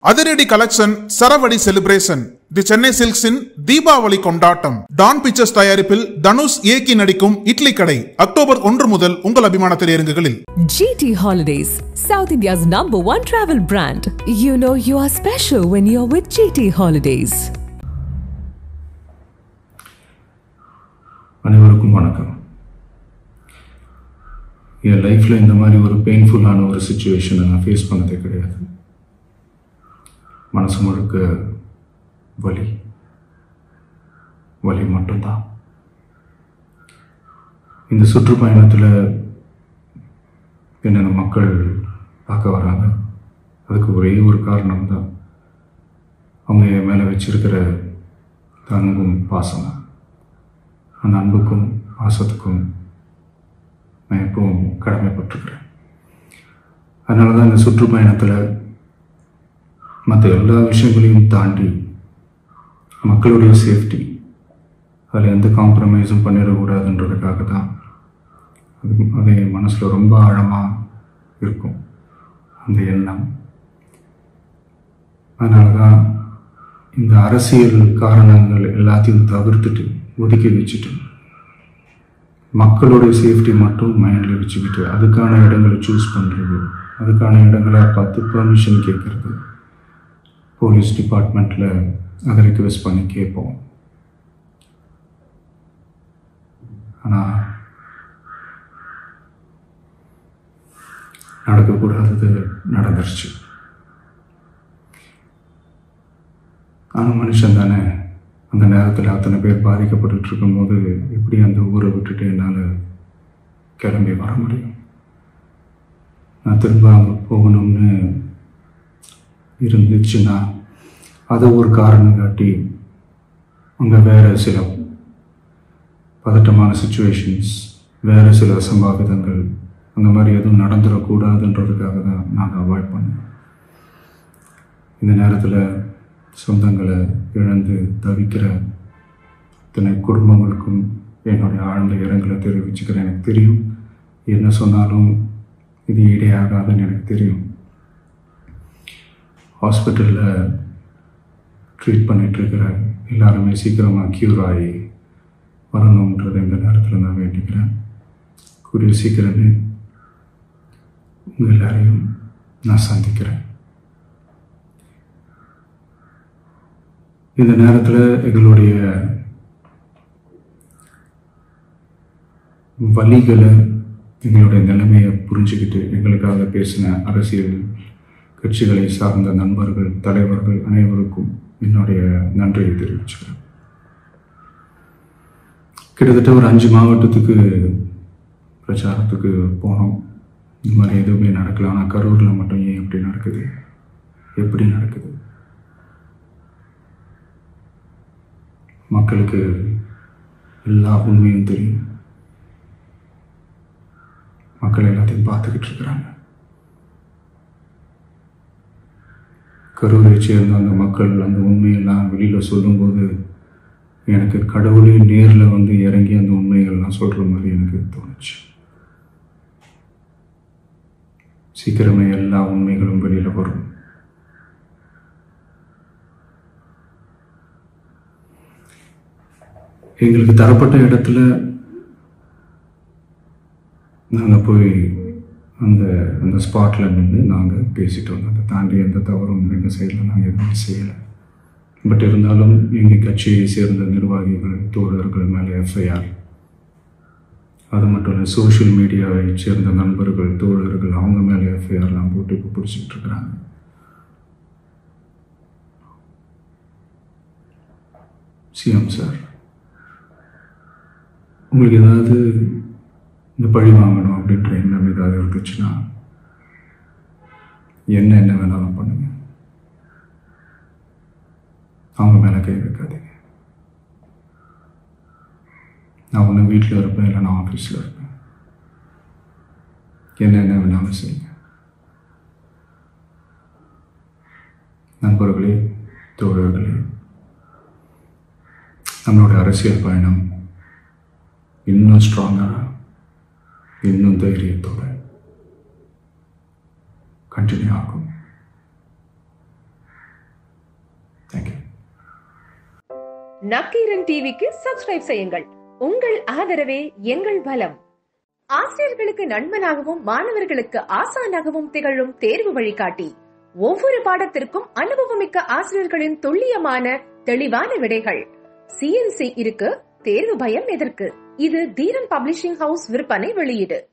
அதிரடி கலெக்ஷன் சரவடி celebration the Chennai சில்க்ஸின் தீபாவளி கொண்டாட்டம். டான் பிக்சர்ஸ் தயாரிப்பில் தனுஷ் இயக்கி நடிக்கும் இட்லி கடை அக்டோபர் 1 முதல் உங்கள் அபிமான திரையரங்குகளில். GT Holidays, South India's #1 travel brand. You know you are special when you're with GT Holidays. அனைவருக்கும் வணக்கம். என் லைஃப்பில் இந்த மாதிரி ஒரு பெயின்ஃபுல்லான ஒரு சுச்சுவேஷனை நான் ஃபேஸ் பண்ணதே கிடையாது. மனசு முழுக்க வலி மட்டும்தான். இந்த சுற்றுப்பயணத்தில் என்னென்ன மக்கள் பார்க்க வராங்க, அதுக்கு ஒரே ஒரு காரணம் தான், அவங்க என் மேலே வச்சிருக்கிற அன்பும் பாசம். அந்த அன்புக்கும் பாசத்துக்கும் நான் எப்பவும் கடமைப்பட்டிருக்கிறேன். அதனால தான் இந்த சுற்றுப்பயணத்தில் மற்ற எல்லா விஷயங்களையும் தாண்டி மக்களுடைய சேஃப்டி, அதில் எந்த காம்ப்ரமைஸும் பண்ணிடக்கூடாதுன்றதுக்காக தான் அது என் மனசில் ரொம்ப ஆழமாக இருக்கும் அந்த எண்ணம். அதனால தான் இந்த அரசியல் காரணங்கள் எல்லாத்தையும் தவிர்த்துட்டு ஒதுக்கி வச்சுட்டு மக்களுடைய சேஃப்டி மட்டும் மைண்டில் வச்சுக்கிட்டு அதுக்கான இடங்களை சூஸ் பண்ணுறது, அதுக்கான இடங்களை பார்த்து பர்மிஷன் கேட்குறது, போலீஸ் டிபார்ட்மெண்ட்டில் அதை ரிக்வெஸ்ட் பண்ணி கேட்போம். ஆனால் நடக்கக்கூடாதது நடந்துருச்சு. ஆனால் மனுஷன் தானே, அந்த நேரத்தில் அத்தனை பேர் பாதிக்கப்பட்டு இருக்கும்போது எப்படி அந்த ஊரை விட்டுட்டு என்னால் கிளம்பி வர முடியும்? நான் திரும்ப அங்கே போகணும்னு இருந்துச்சுன்னா அதை ஒரு காரணம் காட்டி அங்கே வேறு சில பதட்டமான சுச்சுவேஷன்ஸ், வேறு சில சம்பாவிதங்கள், அந்த மாதிரி எதுவும் நடந்துடக்கூடாதுன்றதுக்காக தான் நான் அவாய்ட் பண்ணேன். இந்த நேரத்தில் சொந்தங்களை இழந்து தவிக்கிற இத்தனை குடும்பங்களுக்கும் என்னுடைய ஆழ்ந்த இரங்கலை தெரிவிச்சுக்கிறேன். எனக்கு தெரியும், என்ன சொன்னாலும் இது ஈடையாகாதுன்னு எனக்கு தெரியும். ஹாஸ்பிட்டலில் ட்ரீட் பண்ணிகிட்ருக்கிற எல்லாருமே சீக்கிரமாக க்யூர் ஆகி வரணுன்றதை இந்த நேரத்தில் நான் வேண்டிக்கிறேன். கூடிய சீக்கிரமே உங்கள் எல்லாரையும் நான் சந்திக்கிறேன். இந்த நேரத்தில் எங்களுடைய வலிகளை, எங்களுடைய நிலைமையை புரிஞ்சுக்கிட்டு எங்களுக்காக பேசின அரசியல் கட்சிகளை சார்ந்த நண்பர்கள், தலைவர்கள் அனைவருக்கும் என்னுடைய நன்றியை தெரிவிச்சுக்கிறேன். கிட்டத்தட்ட ஒரு 5 மாவட்டத்துக்கு பிரச்சாரத்துக்கு போனோம். இந்த மாதிரி எதுவுமே நடக்கல. ஆனால் கரூரில் மட்டும் ஏன் எப்படி நடக்குது, எப்படி நடக்குது? மக்களுக்கு எல்லா உண்மையும் தெரியும். மக்கள் எல்லாத்தையும் பார்த்துக்கிட்டு இருக்கிறாங்க. கரூரை சேர்ந்த அந்த மக்கள் அந்த உண்மையெல்லாம் வெளியில் சொல்லும்போது எனக்கு கடவுளே நேரில் வந்து இறங்கி அந்த உண்மைகள்லாம் சொல்கிற மாதிரி எனக்கு தோணுச்சு. சீக்கிரமே எல்லா உண்மைகளும் வெளியில் வரும். எங்களுக்கு தரப்பட்ட இடத்துல நாங்கள் போய் அந்த ஸ்பாட்டில் நின்று நாங்கள் பேசிட்டு வந்தோம். அதை தாண்டி எந்த தவறும் எங்கள் சைடில் நாங்கள் எதுவும் செய்யலை. பட் இருந்தாலும் எங்கள் கட்சியை சேர்ந்த நிர்வாகிகள், தோழர்கள் மேலே எஃப்ஐஆர், அது மட்டும் இல்லை சோஷியல் மீடியாவை சேர்ந்த நண்பர்கள், தோழர்கள், அவங்க மேலே எஃப்ஐஆர்லாம் போட்டு இப்போ பிடிச்சிட்டு இருக்கிறாங்க. சிஎம் சார், உங்களுக்கு ஏதாவது இந்த பழி வாங்கணும் அப்படின்ற எண்ணம் ஏதாவது இருந்துச்சுன்னா என்ன வேணாலும் பண்ணுங்க. அவங்க மேலே கை வைக்காதீங்க. நான் ஒன்று வீட்டில் இருப்பேன், இல்லை நான் ஆஃபீஸில் இருப்பேன். என்ன வேணாலும் செய்யுங்க. நண்பர்களே, தோழர்களே, நம்மளுடைய அரசியல் பயணம் இன்னும் ஸ்ட்ராங்காக, இன்னும் தைரியத்தோடு கண்டினியூ ஆகும். நக்கீரன் டிவிக்கு சப்ஸ்கிரைப் செய்யுங்கள். உங்கள் ஆதரவே எங்கள் பலம். ஆசிரியர்களுக்கு நண்பனாகவும் மாணவர்களுக்கு ஆசானாகவும் திகழும் தேர்வு வழிகாட்டி. ஒவ்வொரு பாடத்திற்கும் அனுபவமிக்க ஆசிரியர்களின் துல்லியமான தெளிவான விடைகள். CNC இருக்கு, தேர்வு பயம் எதற்கு? இது தீரன் பப்ளிஷிங் ஹவுஸ் விற்பனை வெளியீடு.